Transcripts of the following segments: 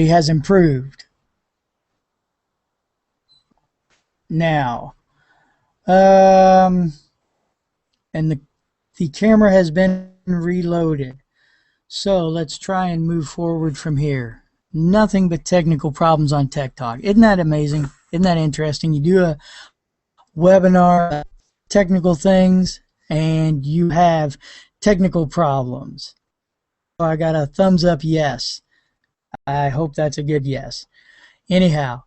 has improved. Now, and the camera has been reloaded. So let's try and move forward from here. Nothing but technical problems on Tech Talk. Isn't that amazing? Isn't that interesting? You do a webinar, technical things, and you have technical problems. I got a thumbs up yes. I hope that's a good yes. Anyhow,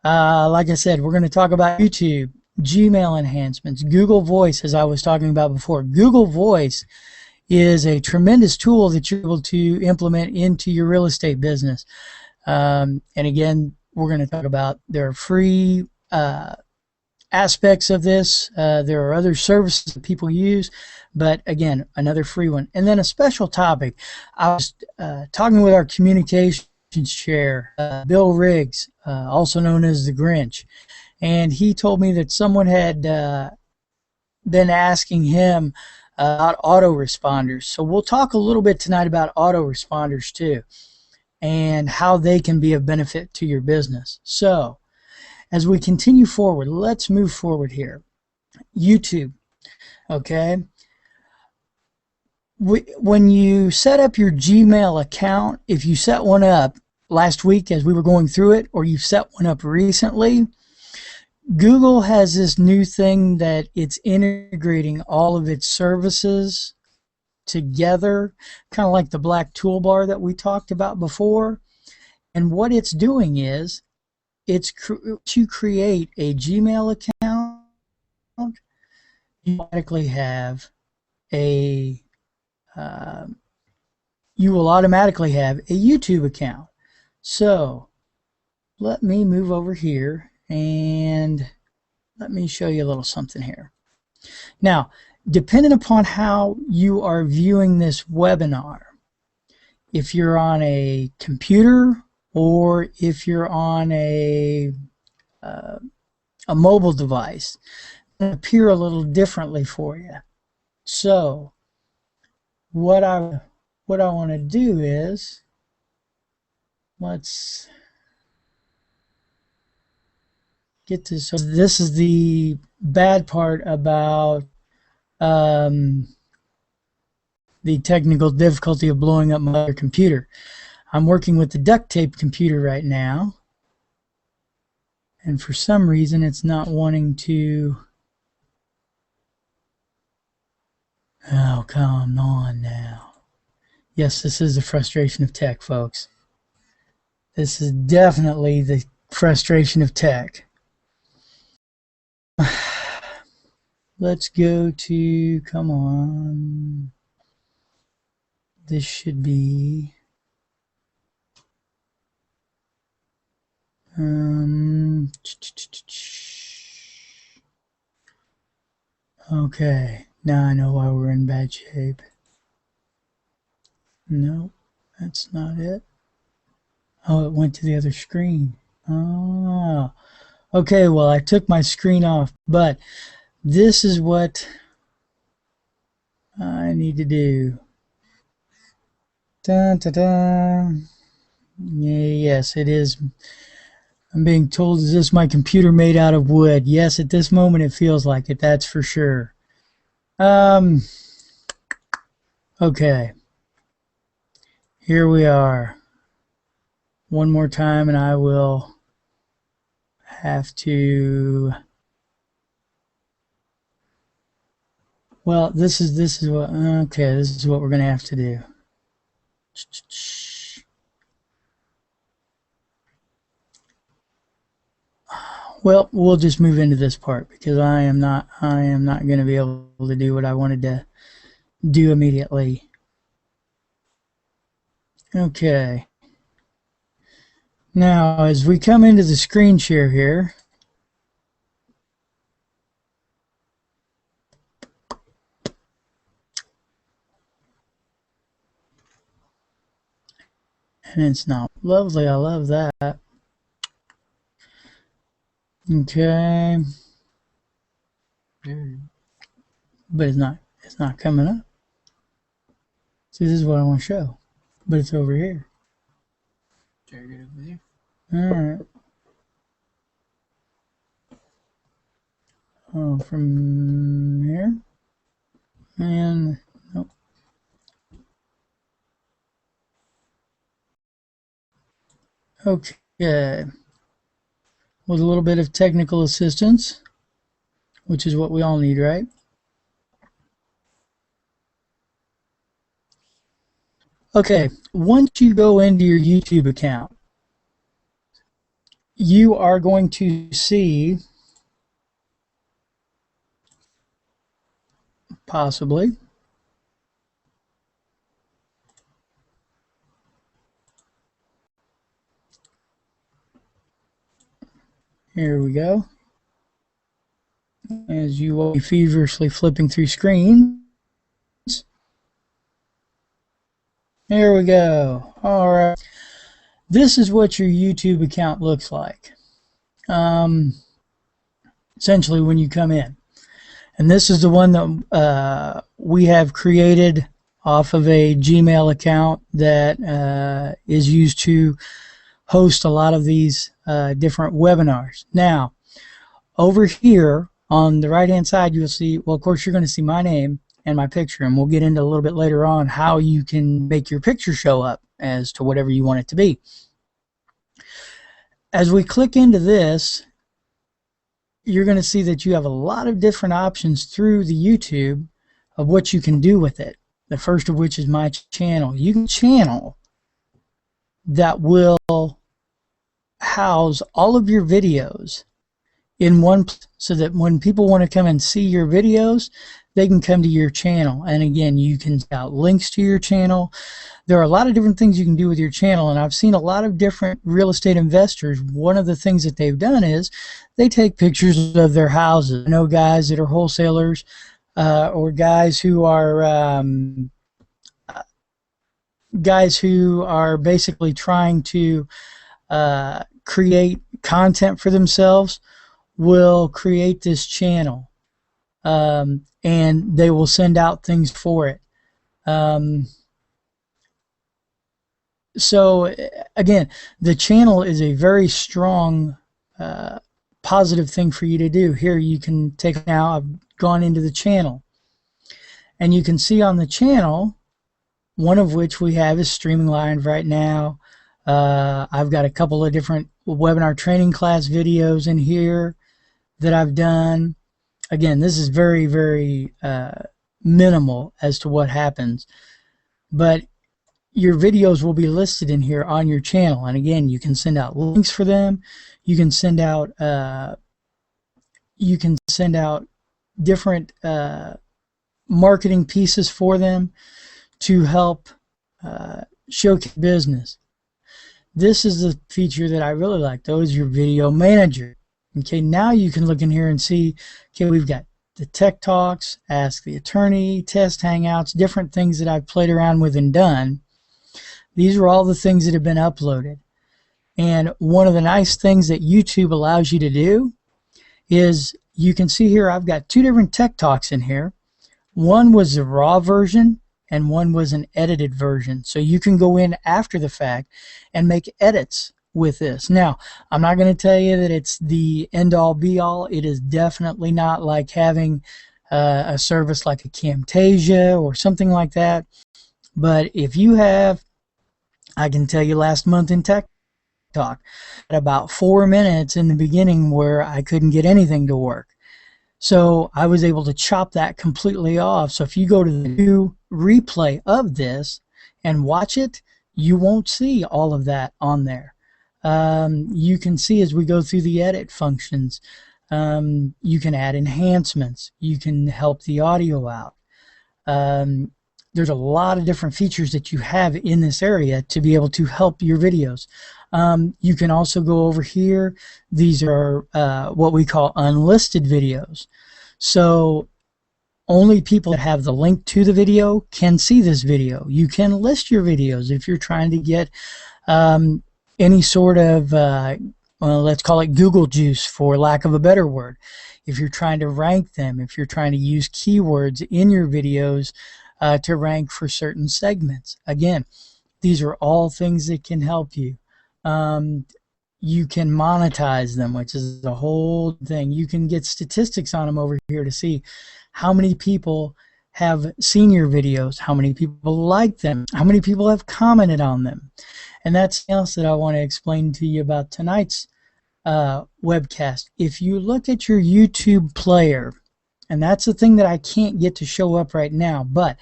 like I said, we're going to talk about YouTube, Gmail enhancements, Google Voice, as I was talking about before. Google Voice is a tremendous tool that you're able to implement into your real estate business. And again, we're going to talk about there are free aspects of this. There are other services that people use, but again, another free one. And then a special topic. I was talking with our communications chair, Bill Riggs, also known as the Grinch, and he told me that someone had been asking him about autoresponders. So we'll talk a little bit tonight about autoresponders too, and how they can be of benefit to your business. So as we continue forward, let's move forward here. YouTube, okay? When you set up your Gmail account, if you set one up last week as we were going through it, or you've set one up recently, Google has this new thing that it's integrating all of its services together, kind of like the black toolbar that we talked about before. And what it's doing is it's to create a Gmail account, you automatically have a you will automatically have a YouTube account. So let me move over here and let me show you a little something here. Now, depending upon how you are viewing this webinar, if you're on a computer or if you're on a mobile device, it'll appear a little differently for you. So what I want to do is, let's get this. So this is the bad part about the technical difficulty of blowing up my other computer. I'm working with the duct tape computer right now, and for some reason it's not wanting to. Oh, come on now. Yes, this is the frustration of tech, folks. This is definitely the frustration of tech. Let's go to, come on. This should be, okay, now I know why we're in bad shape. No, that's not it. Oh, it went to the other screen. Oh, okay, well, I took my screen off, but this is what I need to do. Dun, dun, dun. Yes, it is. I'm being told, is this my computer made out of wood? Yes, at this moment it feels like it, that's for sure. Okay. Here we are. One more time and I will have to, well, this is what, okay, this is what we're going to have to do. Well, we'll just move into this part because I am not going to be able to do what I wanted to do immediately. Okay. Now, as we come into the screen share here, and it's not lovely, I love that. Okay. But it's not coming up. See, this is what I want to show, but it's over here. Alright. Oh, from here. And nope. Okay. With a little bit of technical assistance, which is what we all need, right? Okay, once you go into your YouTube account, you are going to see, possibly, here we go, as you will be feverishly flipping through screens. There we go. All right. This is what your YouTube account looks like. Essentially when you come in. And this is the one that we have created off of a Gmail account that is used to host a lot of these different webinars. Now, over here on the right-hand side, you'll see, well, of course, you're going to see my name and my picture, and we'll get into a little bit later on how you can make your picture show up as to whatever you want it to be. As we click into this, you're going to see that you have a lot of different options through the YouTube of what you can do with it. The first of which is my channel. You can channel that will house all of your videos in one place so that when people want to come and see your videos, they can come to your channel. And again, you can send out links to your channel. There are a lot of different things you can do with your channel, and I've seen a lot of different real estate investors. One of the things that they've done is they take pictures of their houses. I know guys that are wholesalers or guys who are basically trying to create content for themselves will create this channel, and they will send out things for it. So again, the channel is a very strong positive thing for you to do. Here you can take, now I've gone into the channel, and you can see on the channel, one of which we have is streaming live right now. I've got a couple of different webinar training class videos in here that I've done. Again, this is very, very minimal as to what happens, but your videos will be listed in here on your channel. And again, you can send out links for them. You can send out different marketing pieces for them to help showcase business. This is the feature that I really like, though, is your video manager. Okay, now you can look in here and see, okay, we've got the Tech Talks, Ask the Attorney, Test Hangouts, different things that I've played around with and done. These are all the things that have been uploaded. And one of the nice things that YouTube allows you to do is, you can see here I've got two different Tech Talks in here. One was the raw version and one was an edited version. So you can go in after the fact and make edits with this. Now, I'm not going to tell you that it's the end-all be-all. It is definitely not like having a service like a Camtasia or something like that. But if you have, I can tell you last month in Tech Talk, at about 4 minutes in the beginning where I couldn't get anything to work. So I was able to chop that completely off. So if you go to the new replay of this and watch it, you won't see all of that on there. You can see as we go through the edit functions, you can add enhancements. You can help the audio out. There's a lot of different features that you have in this area to be able to help your videos. You can also go over here. These are what we call unlisted videos. So only people that have the link to the video can see this video. You can list your videos if you're trying to get any sort of, well, let's call it Google juice for lack of a better word. If you're trying to rank them, if you're trying to use keywords in your videos to rank for certain segments. Again, these are all things that can help you. Um, you can monetize them, which is a whole thing. You can get statistics on them over here to see how many people have seen your videos, how many people like them, how many people have commented on them. And that's something else that I want to explain to you about tonight's webcast. If you look at your YouTube player, and that's the thing that I can't get to show up right now, but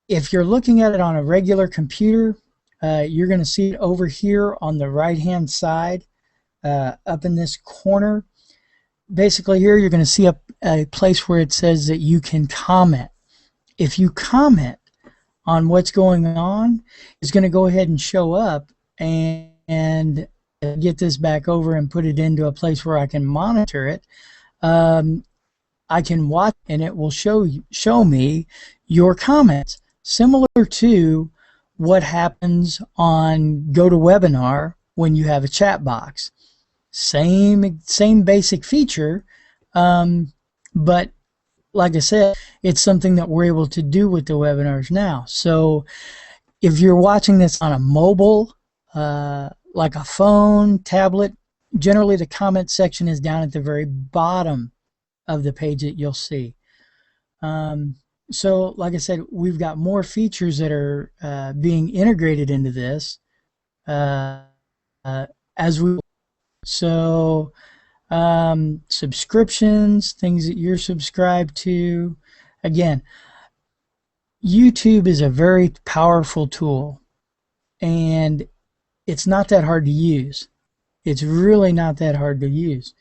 if you're looking at it on a regular computer, you're going to see it over here on the right hand side, up in this corner. Basically here you're going to see a place where it says that you can comment. If you comment on what's going on, it's going to go ahead and show up, and get this back over and put it into a place where I can monitor it. I can watch and it will show me your comments, similar to what happens on GoToWebinar when you have a chat box. Same basic feature, but like I said, it's something that we're able to do with the webinars now. So if you're watching this on a mobile, like a phone, tablet, generally the comment section is down at the very bottom of the page that you'll see. So like I said, we've got more features that are being integrated into this as we. So subscriptions, things that you're subscribed to. Again, YouTube is a very powerful tool, and it's not that hard to use. It's really not that hard to use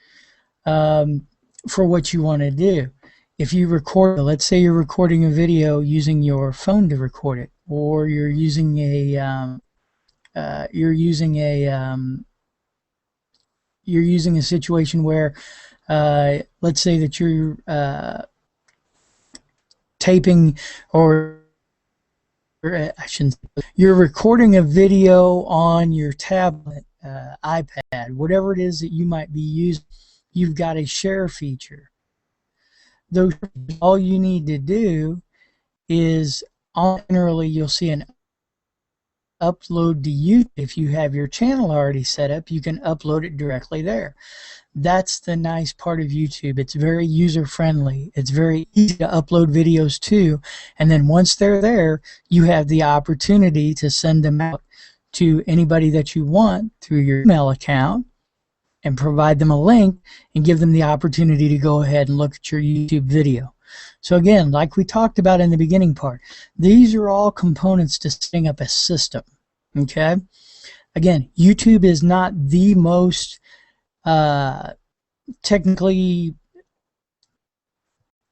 for what you want to do. If you record, let's say you're recording a video using your phone to record it, or you're using a situation where let's say that you're taping, or I shouldn't, you're recording a video on your tablet, iPad, whatever it is that you might be using. You've got a share feature. Those, all you need to do is, generally you'll see an upload to YouTube. If you have your channel already set up, you can upload it directly there. That's the nice part of YouTube. It's very user-friendly. It's very easy to upload videos to, and then once they're there, you have the opportunity to send them out to anybody that you want through your email account, and provide them a link and give them the opportunity to go ahead and look at your YouTube video. So again, like we talked about in the beginning part, these are all components to setting up a system. Okay? Again, YouTube is not the most technically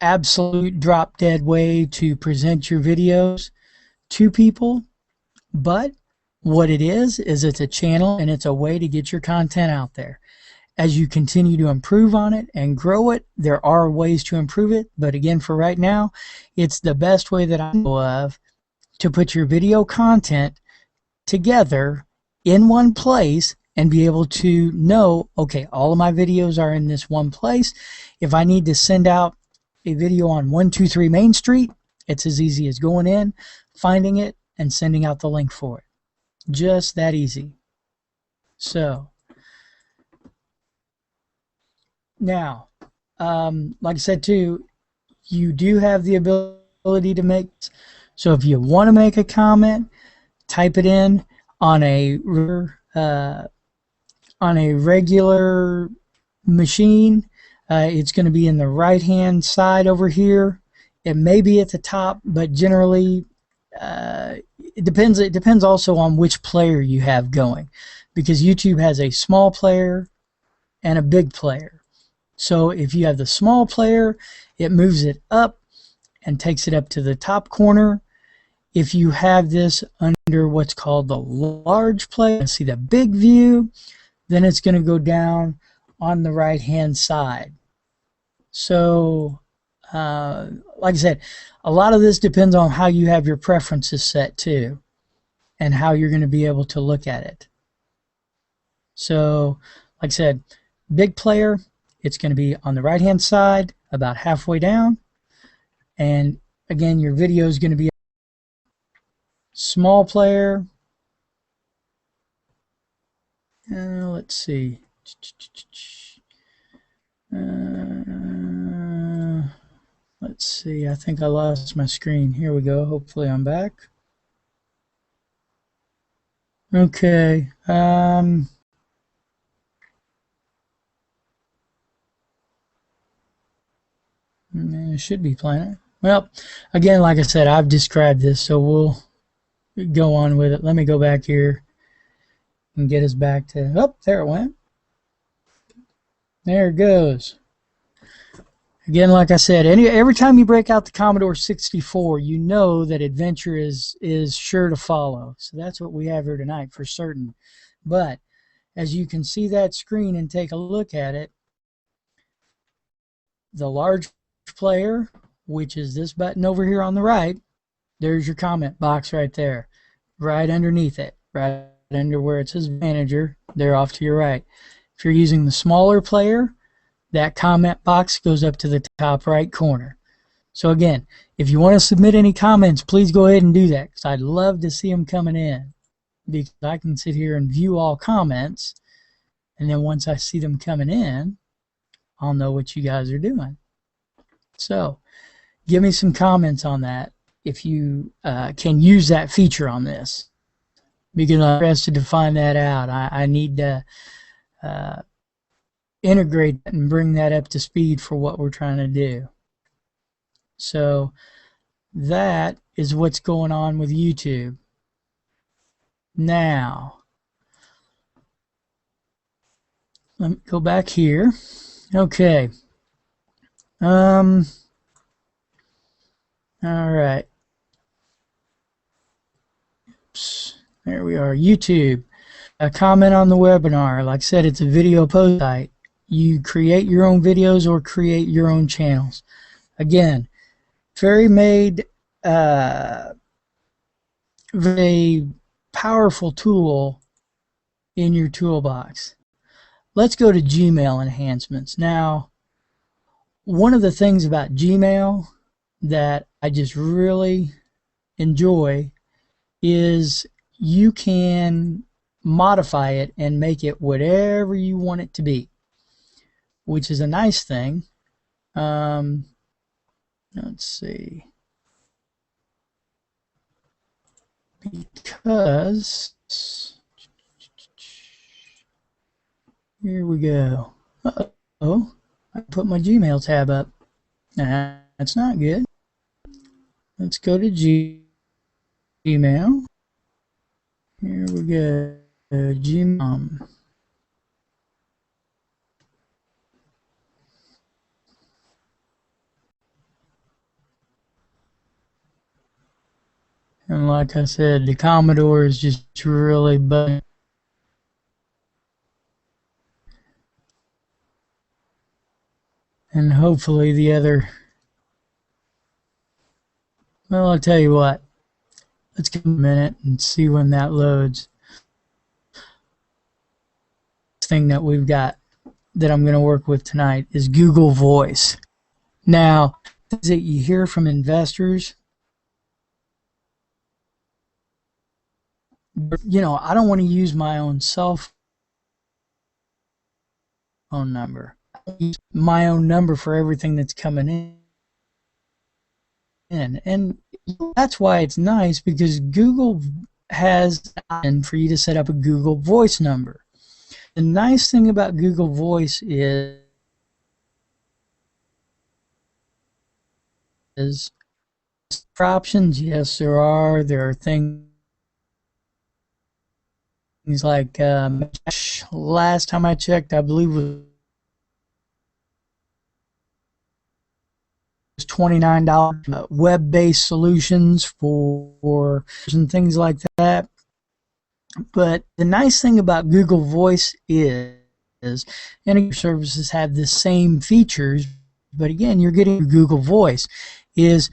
absolute drop dead way to present your videos to people, but what it is it's a channel, and it's a way to get your content out there. As you continue to improve on it and grow it, there are ways to improve it, but again, for right now, it's the best way that I know of to put your video content together in one place and be able to know, okay, all of my videos are in this one place. If I need to send out a video on 123 Main Street, it's as easy as going in, finding it, and sending out the link for it. Just that easy. So now, like I said too, you do have the ability to make, so if you want to make a comment, type it in on a regular machine. It's going to be in the right hand side over here. It may be at the top, but generally it depends also on which player you have going, because YouTube has a small player and a big player. So if you have the small player, it moves it up and takes it up to the top corner. If you have this under what's called the large player, see the big view, then it's going to go down on the right hand side. So like I said, a lot of this depends on how you have your preferences set too, and how you're going to be able to look at it. So like I said, big player, it's going to be on the right hand side about halfway down, and again, your video is going to be small player, Let's see. Let's see. I think I lost my screen. Here we go. Hopefully I'm back. Okay. It should be playing it. Well, again, like I said, I've described this, so we'll go on with it. Let me go back here and get us back to, oh, there it went. There it goes. Again, like I said, every time you break out the Commodore 64, you know that adventure is sure to follow. So that's what we have here tonight for certain. But as you can see that screen and take a look at it, the large player, which is this button over here on the right, there's your comment box right there, right underneath it, right under where it says manager, there off to your right. If you're using the smaller player, that comment box goes up to the top right corner. So again, if you want to submit any comments, please go ahead and do that, because I'd love to see them coming in, because I can sit here and view all comments, and then once I see them coming in, I'll know what you guys are doing. So give me some comments on that if you can use that feature on this, because I'm interested to find that out. I need to integrate and bring that up to speed for what we're trying to do. So that is what's going on with YouTube. Now, let me go back here. Okay. All right. Oops. There we are. YouTube. A comment on the webinar. Like I said, it's a video post site. You create your own videos or create your own channels. Again, very powerful tool in your toolbox. Let's go to Gmail enhancements. Now, one of the things about Gmail that I just really enjoy is you can modify it and make it whatever you want it to be, which is a nice thing. Let's see. Because here we go. Uh-oh, I put my Gmail tab up. Nah, that's not good. Let's go to Gmail. Here we go. Gmail. And like I said, the Commodore is just really bugging. And hopefully the other, well, I'll tell you what, let's give it a minute and see when that loads. This thing that we've got that I'm going to work with tonight is Google Voice. Now, things that you hear from investors, you know, I don't want to use my own cell phone number. I use my own number for everything that's coming in. And that's why it's nice, because Google has an option for you to set up a Google Voice number. The nice thing about Google Voice is for options, yes, there are. There are things like last time I checked, I believe it was $29 web-based solutions for and things like that. But the nice thing about Google Voice is any services have the same features, but again, you're getting Google Voice is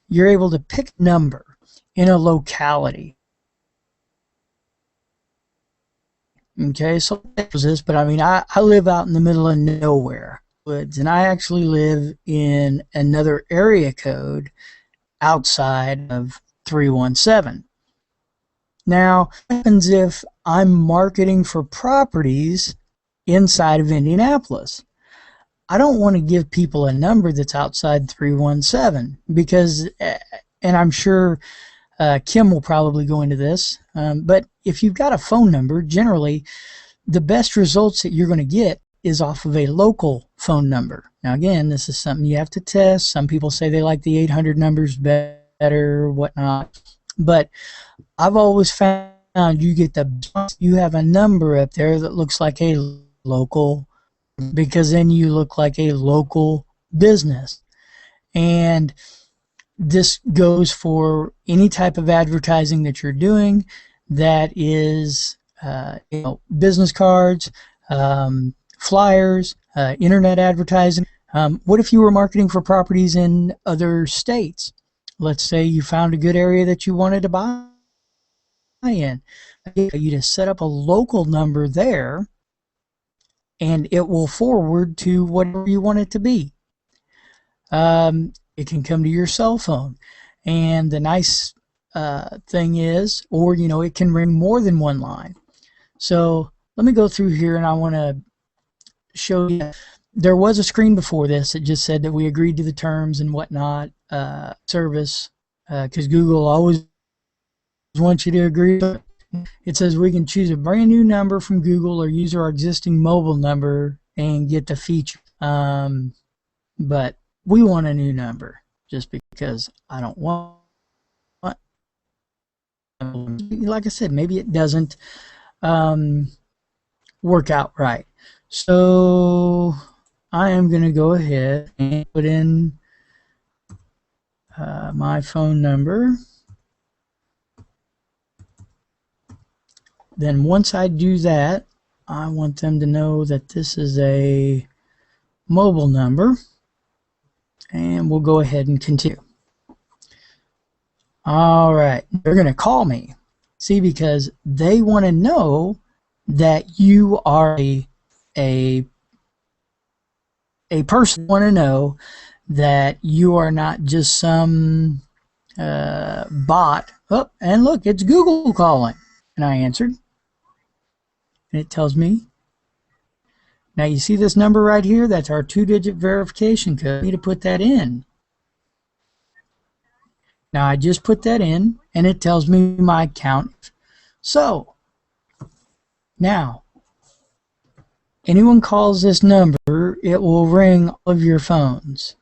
you're able to pick a number in a locality. Okay, so this, but I mean, I live out in the middle of nowhere, and I actually live in another area code outside of 317. Now, what happens if I'm marketing for properties inside of Indianapolis? I don't want to give people a number that's outside 317 because, and I'm sure Kim will probably go into this, but if you've got a phone number, generally the best results that you're going to get is off of a local phone number. Now, again, this is something you have to test. Some people say they like the 800 numbers better, whatnot. But I've always found you get you have a number up there that looks like a local, because then you look like a local business. And this goes for any type of advertising that you're doing that is, business cards, flyers, internet advertising. What if you were marketing for properties in other states? Let's say you found a good area that you wanted to buy in. You just set up a local number there and it will forward to whatever you want it to be. It can come to your cell phone. And the nice thing is, or, it can ring more than one line. So let me go through here and I want to show you. There was a screen before this that just said that we agreed to the terms and whatnot, service, because Google always wants you to agree. It says we can choose a brand new number from Google or use our existing mobile number and get the feature. But we want a new number just because I don't want, like I said, maybe it doesn't work out right. So I am going to go ahead and put in my phone number. Then once I do that, I want them to know that this is a mobile number. And we'll go ahead and continue. All right, they're going to call me. See, because they want to know that you are a person. Want to know that you are not just some bot. Oh, and look, it's Google calling. And I answered. And it tells me. Now you see this number right here? That's our 2-digit verification code. I need to put that in. Now I just put that in and it tells me my account. So now anyone calls this number, it will ring all of your phones.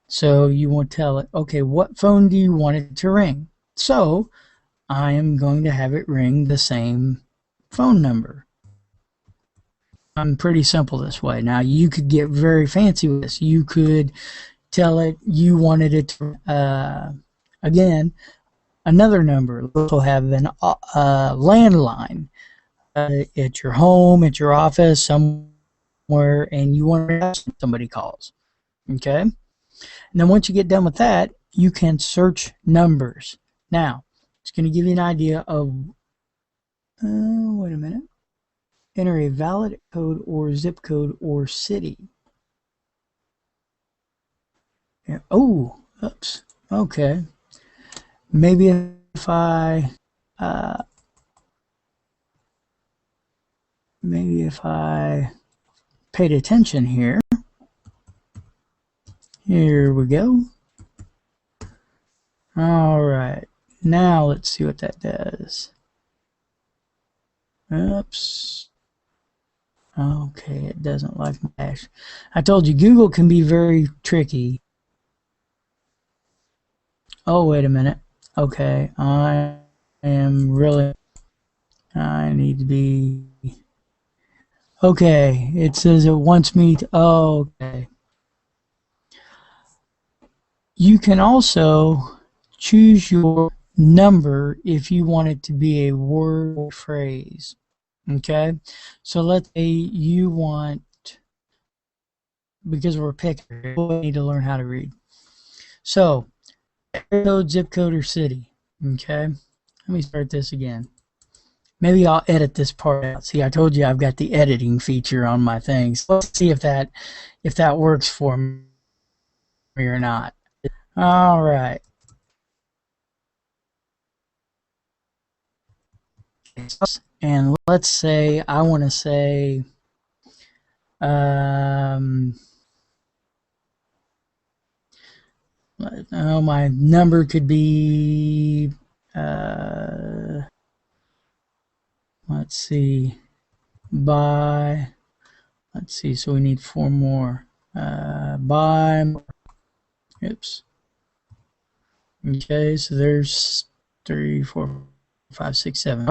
So you want to tell it, okay, what phone do you want it to ring? So I am going to have it ring the same phone number. I'm pretty simple this way. Now you could get very fancy with this. You could tell it you wanted it to, again, another number. Also have an landline at your home, at your office, somewhere, and you want to ask somebody calls. Okay? And then once you get done with that, you can search numbers. Now, it's going to give you an idea of, wait a minute. Enter a valid code or zip code or city. Yeah. Oh, oops. Okay. Maybe if I paid attention here. Here we go. All right. Now let's see what that does. Oops. Okay, it doesn't like my hash. I told you Google can be very tricky. Oh, wait a minute. Okay, I need to be. Okay, it says it wants me to. Oh, okay. You can also choose your number if you want it to be a word or phrase. Okay, so let's say you want, because we're picking, we need to learn how to read. So, code, zip code, or city. Okay, let me start this again. Maybe I'll edit this part out. See, I told you I've got the editing feature on my things. Let's see if that works for me or not. All right. And let's say I want to say my number could be let's see let's see, so we need 4 more oops. Okay, so there's 3, 4, 5, 6, 7.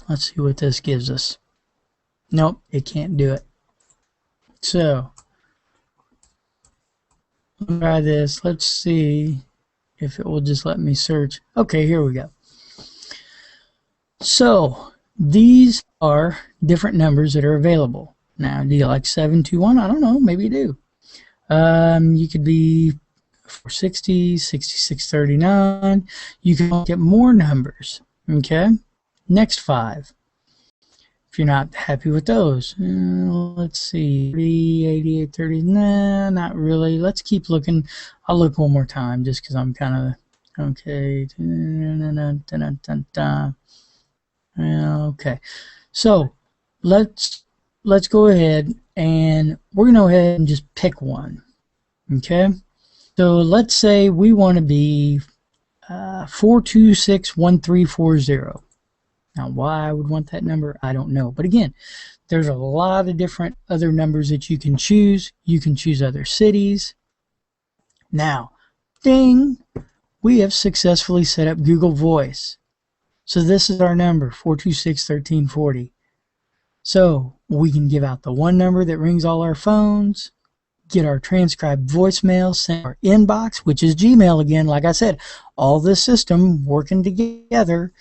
Let's see what this gives us. Nope, it can't do it. So let's try this. Let's see if it will just let me search. Okay, here we go. So these are different numbers that are available. Now, do you like 721? I don't know, maybe you do. You could be 460, 6639. You can get more numbers. Okay, next 5. If you're not happy with those, let's see, 30, 88, 30, nah, not really. Let's keep looking. I'll look one more time just because I'm kind of, okay. Okay, so let's go ahead and we're going to go ahead and just pick one. Okay, so let's say we want to be 4261340. Now, why I would want that number, I don't know. But again, there's a lot of different other numbers that you can choose. You can choose other cities. Now, ding, we have successfully set up Google Voice. So this is our number, 4261340. So we can give out the one number that rings all our phones, get our transcribed voicemail sent to our inbox, which is Gmail again. Like I said, all this system working together.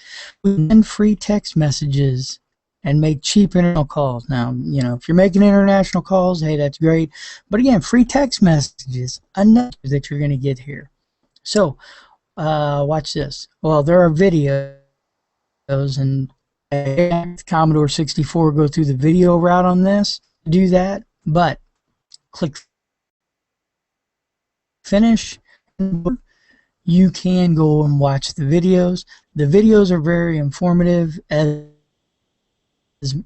We can send free text messages and make cheap international calls. Now, you know, if you're making international calls, hey, that's great. But again, free text messages, another that you're going to get here. So watch this. Well, there are videos, and Commodore 64 go through the video route on this. Do that, but click finish. You can go and watch the videos. The videos are very informative, as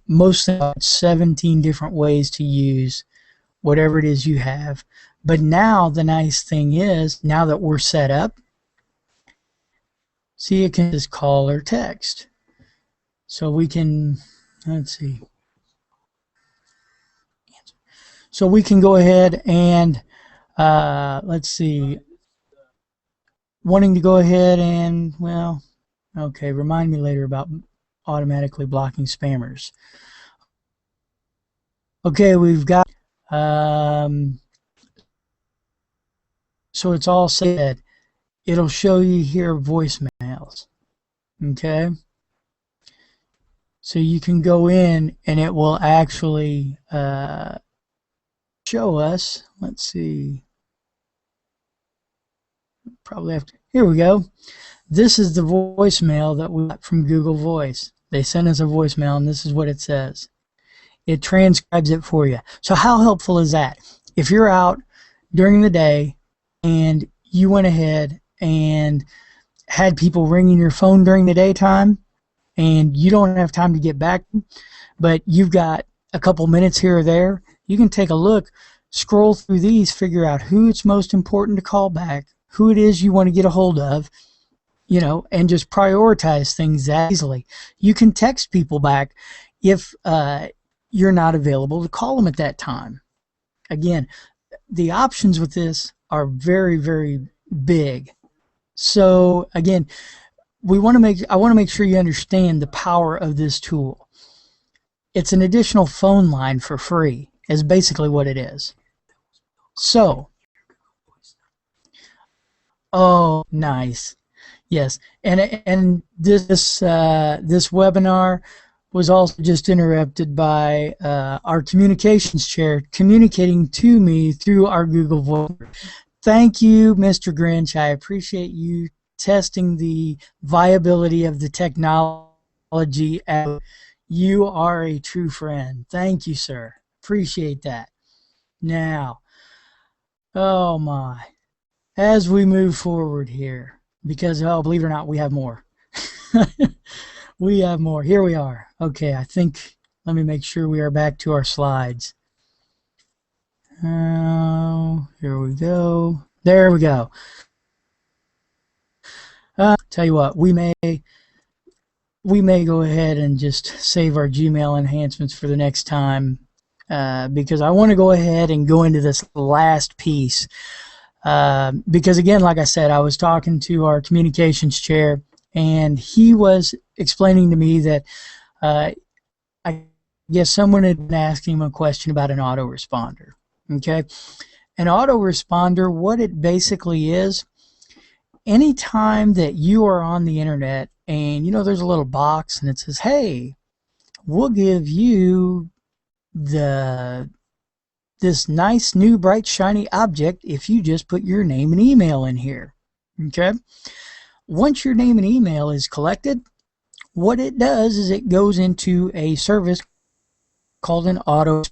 most 17 different ways to use whatever it is you have. But now the nice thing is, now that we're set up, see, it can just call or text. So we can, let's see. So we can go ahead and let's see, wanting to go ahead and, well, okay, remind me later about automatically blocking spammers. Okay, we've got, so it's all said. It'll show you here voicemails. Okay, so you can go in and it will actually show us, let's see, probably have to, here we go. This is the voicemail that we got from Google Voice. They sent us a voicemail, and this is what it says. It transcribes it for you. So how helpful is that? If you're out during the day and you went ahead and had people ringing your phone during the daytime and you don't have time to get back, but you've got a couple minutes here or there, you can take a look, scroll through these, figure out who it's most important to call back, who it is you want to get a hold of, you know, and just prioritize things that easily. You can text people back if you're not available to call them at that time. Again, the options with this are very, very big. So again, I want to make sure you understand the power of this tool. It's an additional phone line for free, is basically what it is. So, oh, nice. Yes, and this webinar was also just interrupted by our communications chair communicating to me through our Google Voice. Thank you, Mr. Grinch. I appreciate you testing the viability of the technology. You are a true friend. Thank you, sir. Appreciate that. Now, oh my, as we move forward here, because, oh, believe it or not, we have more. We have more. Here we are. Okay, I think, let me make sure we are back to our slides. Here we go. There we go. Tell you what, we may go ahead and just save our Gmail enhancements for the next time, because I want to go ahead and go into this last piece. Because again, like I said, I was talking to our communications chair, and he was explaining to me that I guess someone had been asking him a question about an autoresponder. Okay, an autoresponder, what it basically is, anytime that you are on the internet and there's a little box and it says, hey, we'll give you this nice new bright shiny object if you just put your name and email in here. Okay, once your name and email is collected, what it does is it goes into a service called an auto,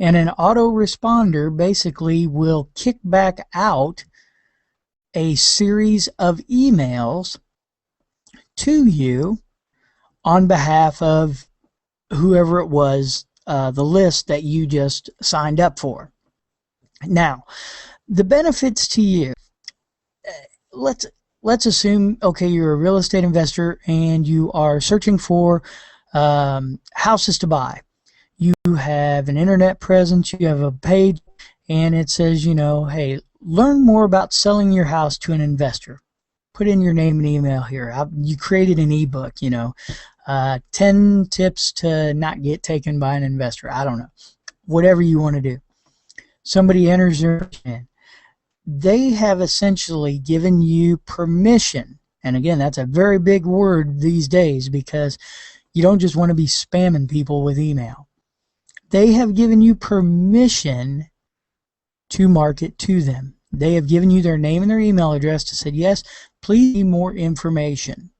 and an autoresponder basically will kick back out a series of emails to you on behalf of whoever it was, the list that you just signed up for. Now, the benefits to you, let's assume, okay, you're a real estate investor and you are searching for houses to buy. You have an internet presence, you have a page, and it says, hey, learn more about selling your house to an investor. Put in your name and email here. You created an ebook, 10 tips to not get taken by an investor. I don't know. Whatever you want to do. Somebody enters their in. They have essentially given you permission. And again, that's a very big word these days, because you don't just want to be spamming people with email. They have given you permission to market to them. They have given you their name and their email address to say, yes, please need more information.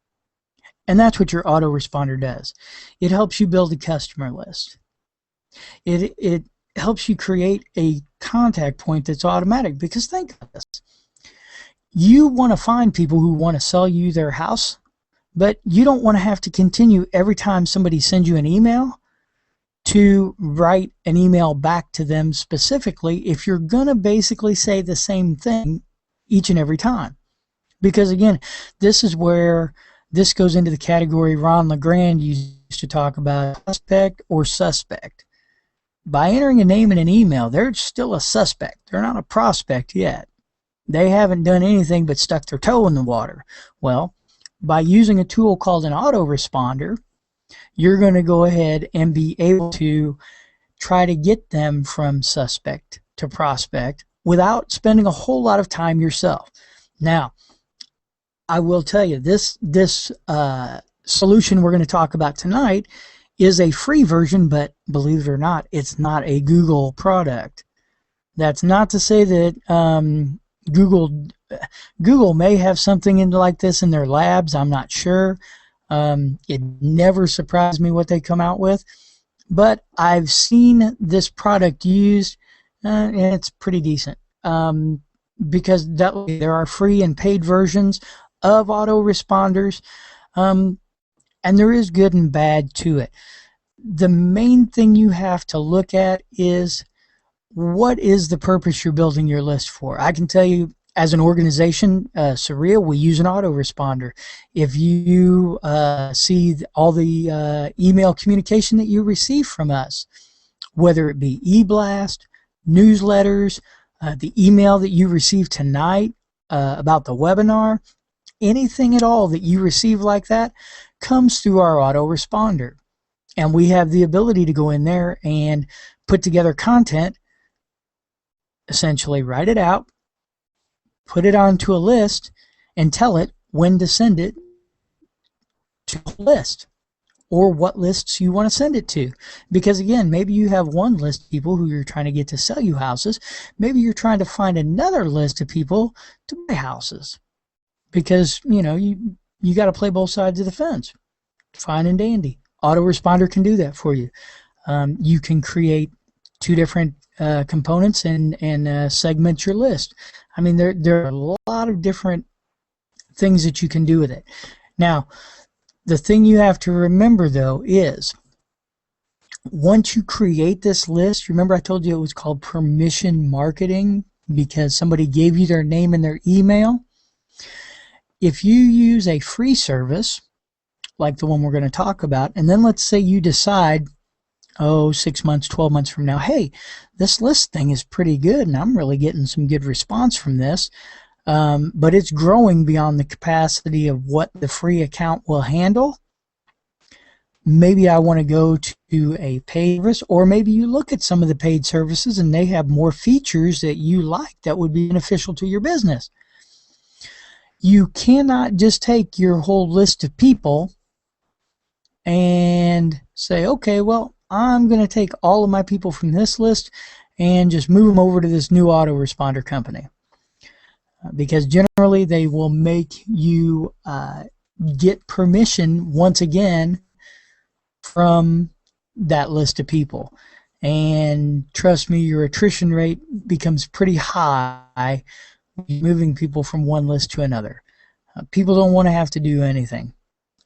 And that's what your autoresponder does. It helps you build a customer list. It helps you create a contact point that's automatic, because think of this. You want to find people who want to sell you their house, but you don't want to have to continue every time somebody sends you an email to write an email back to them specifically if you're going to basically say the same thing each and every time. Because again, this is where this goes into the category Ron LeGrand used to talk about, suspect or suspect. By entering a name in an email, they're still a suspect. They're not a prospect yet. They haven't done anything but stuck their toe in the water. Well, by using a tool called an autoresponder, you're going to go ahead and be able to try to get them from suspect to prospect without spending a whole lot of time yourself. Now, I will tell you, this solution we're going to talk about tonight is a free version, but believe it or not, it's not a Google product. That's not to say that Google may have something like this in their labs. I'm not sure. It never surprised me what they come out with, but I've seen this product used, and it's pretty decent, because there are free and paid versions of autoresponders, and there is good and bad to it. The main thing you have to look at is, what is the purpose you're building your list for? I can tell you, as an organization, Cireia, we use an autoresponder. If you see all the email communication that you receive from us, whether it be e-blast, newsletters, the email that you received tonight about the webinar, anything at all that you receive like that comes through our autoresponder. And we have the ability to go in there and put together content, essentially write it out, put it onto a list, and tell it when to send it to a list, or what lists you want to send it to. Because again, maybe you have one list of people who you're trying to get to sell you houses. Maybe you're trying to find another list of people to buy houses. Because, you got to play both sides of the fence. Fine and dandy. Autoresponder can do that for you. You can create two different components and segment your list. I mean, there are a lot of different things that you can do with it. Now, The thing you have to remember, though, is once you create this list, remember I told you it was called permission marketing because somebody gave you their name and their email. If you use a free service, like the one we're going to talk about, and then let's say you decide, 6 months, 12 months from now, hey, this list thing is pretty good and I'm really getting some good response from this, but it's growing beyond the capacity of what the free account will handle. Maybe I want to go to a paid service, or maybe you look at some of the paid services and they have more features that you like that would be beneficial to your business. You cannot just take your whole list of people and say, okay, well, I'm going to take all of my people from this list and just move them over to this new autoresponder company. Because generally they will make you get permission once again from that list of people. And trust me, your attrition rate becomes pretty high moving people from one list to another. People don't want to have to do anything.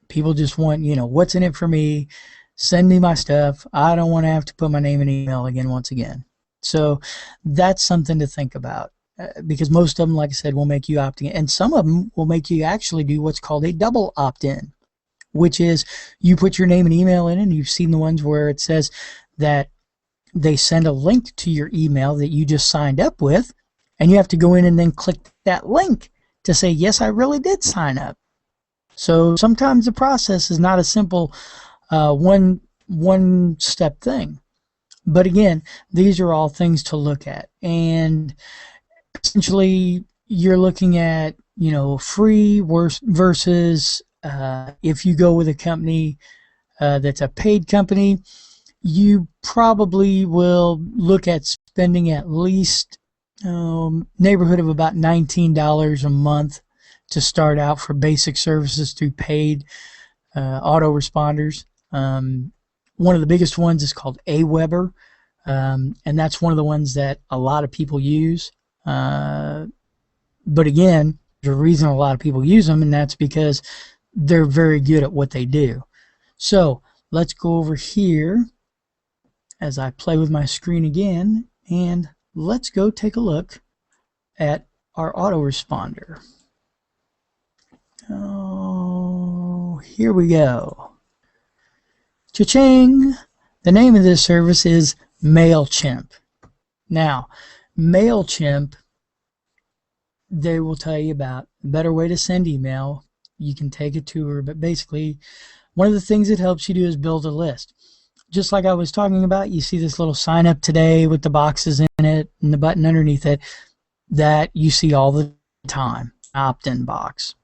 People just want, what's in it for me? Send me my stuff. I don't want to have to put my name and email again once again. So that's something to think about, because most of them, like I said, will make you opt in, and some of them will make you actually do what's called a double opt-in, which is you put your name and email in, and you've seen the ones where it says that they send a link to your email that you just signed up with, and you have to go in and then click that link to say, yes, I really did sign up. So sometimes the process is not a simple one step thing. But again, these are all things to look at. And essentially, you're looking at, free versus if you go with a company that's a paid company, you probably will look at spending at least neighborhood of about $19 a month to start out for basic services through paid autoresponders. One of the biggest ones is called Aweber, and that's one of the ones that a lot of people use. But again, there's a reason a lot of people use them, and that's because they're very good at what they do. So let's go over here as I play with my screen again, and let's go take a look at our autoresponder. Oh, here we go. Cha-ching! The name of this service is MailChimp. Now, MailChimp, they will tell you about a better way to send email. You can take a tour, but basically, one of the things it helps you do is build a list. Just like I was talking about, you see this little sign up today with the boxes in it and the button underneath it that you see all the time, opt-in box.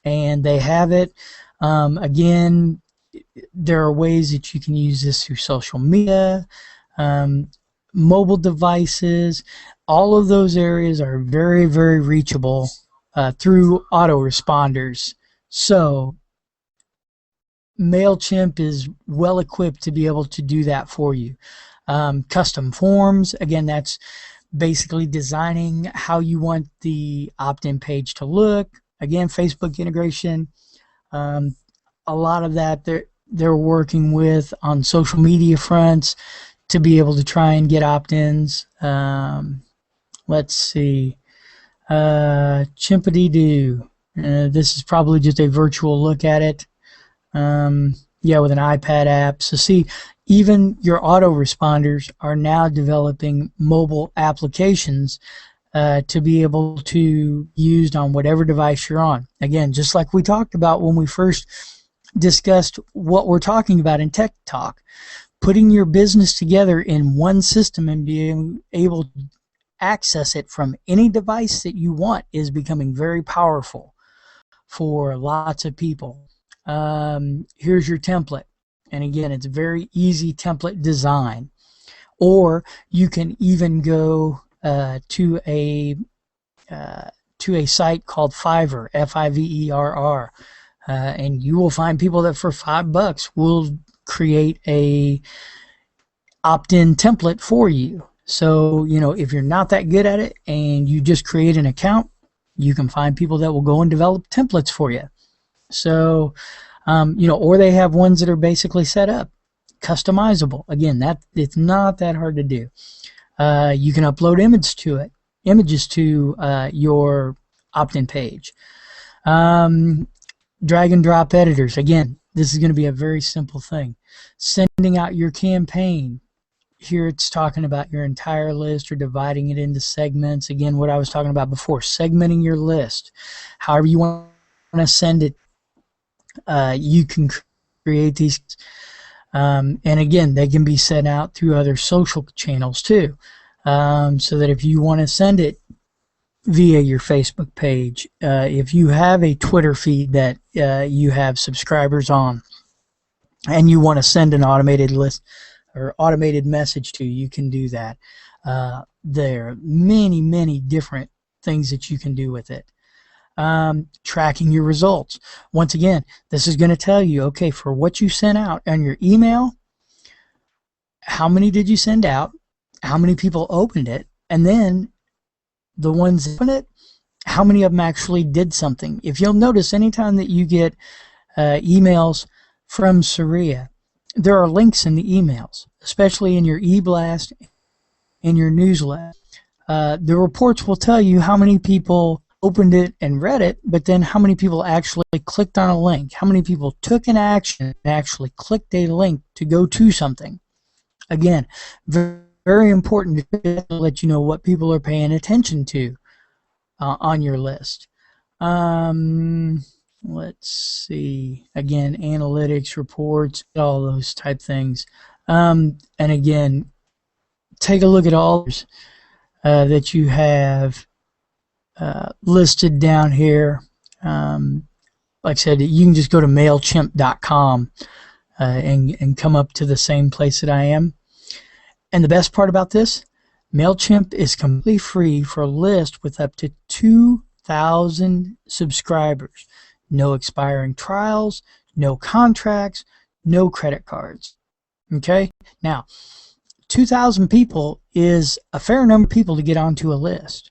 And they have it. Again, there are ways that you can use this through social media, mobile devices. All of those areas are very, very reachable through autoresponders. So MailChimp is well equipped to be able to do that for you. Custom forms, again, that's basically designing how you want the opt-in page to look. Again, Facebook integration, a lot of that they're working with on social media fronts to be able to try and get opt-ins. Let's see, Chimpity-Doo. This is probably just a virtual look at it. Yeah, with an iPad app. So see, even your autoresponders are now developing mobile applications to be able to used on whatever device you're on. Again, just like we talked about when we first discussed what we're talking about in Tech Talk, putting your business together in one system and being able to access it from any device that you want is becoming very powerful for lots of people. Here's your template, and again, it's a very easy template design. Or you can even go to a site called Fiverr, Fiverr, and you will find people that for $5 will create a opt-in template for you. So if you're not that good at it and you just create an account, you can find people that will go and develop templates for you. So Or they have ones that are basically set up, customizable. Again, it's not that hard to do. You can upload images to your opt-in page. Drag and drop editors. Again, this is going to be a very simple thing. Sending out your campaign. Here it's talking about your entire list or dividing it into segments. Again, what I was talking about before, segmenting your list. However you want to send it, you can create these. And again, they can be sent out through other social channels too. So that if you want to send it via your Facebook page, if you have a Twitter feed that you have subscribers on and you want to send an automated list or automated message to, you can do that. There are many different things that you can do with it. Tracking your results. Once again, this is going to tell you, okay, for what you sent out on your email, how many did you send out, how many people opened it, and then the ones that opened it, how many of them actually did something. If you'll notice, anytime that you get emails from Cireia, there are links in the emails, especially in your e-blast, in your newsletter. The reports will tell you how many people opened it and read it, but then how many people actually clicked on a link, how many people took an action and actually clicked a link to go to something. Again, very important to let you know what people are paying attention to on your list. Let's see. Again, analytics, reports, all those type things. And again, take a look at all that you have listed down here. Like I said, you can just go to MailChimp.com and come up to the same place that I am. And the best part about this, MailChimp is completely free for a list with up to 2,000 subscribers. No expiring trials, no contracts, no credit cards. Okay? Now, 2,000 people is a fair number of people to get onto a list.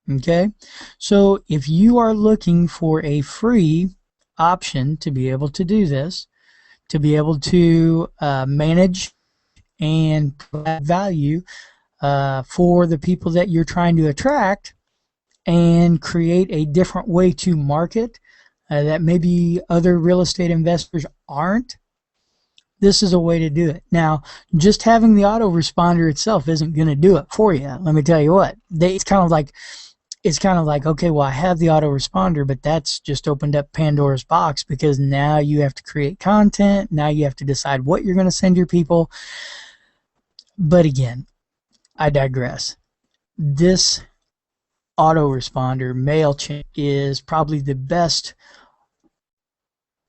Okay? So if you are looking for a free option to be able to do this, to be able to manage and provide value for the people that you're trying to attract and create a different way to market that maybe other real estate investors aren't, this is a way to do it. Now, just having the autoresponder itself isn't going to do it for you. Let me tell you what. It's kind of like, okay, well, I have the autoresponder, but that's just opened up Pandora's box, because now you have to create content. Now you have to decide what you're going to send your people. But again, I digress. This autoresponder, MailChimp, is probably the best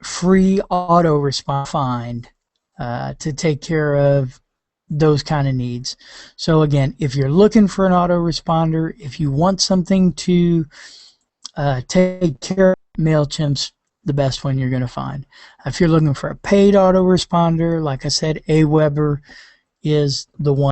free autoresponder find to take care of those kind of needs. So again, if you're looking for an autoresponder, if you want something to take care of, MailChimp's the best one you're going to find. If you're looking for a paid autoresponder, like I said, Aweber is the one.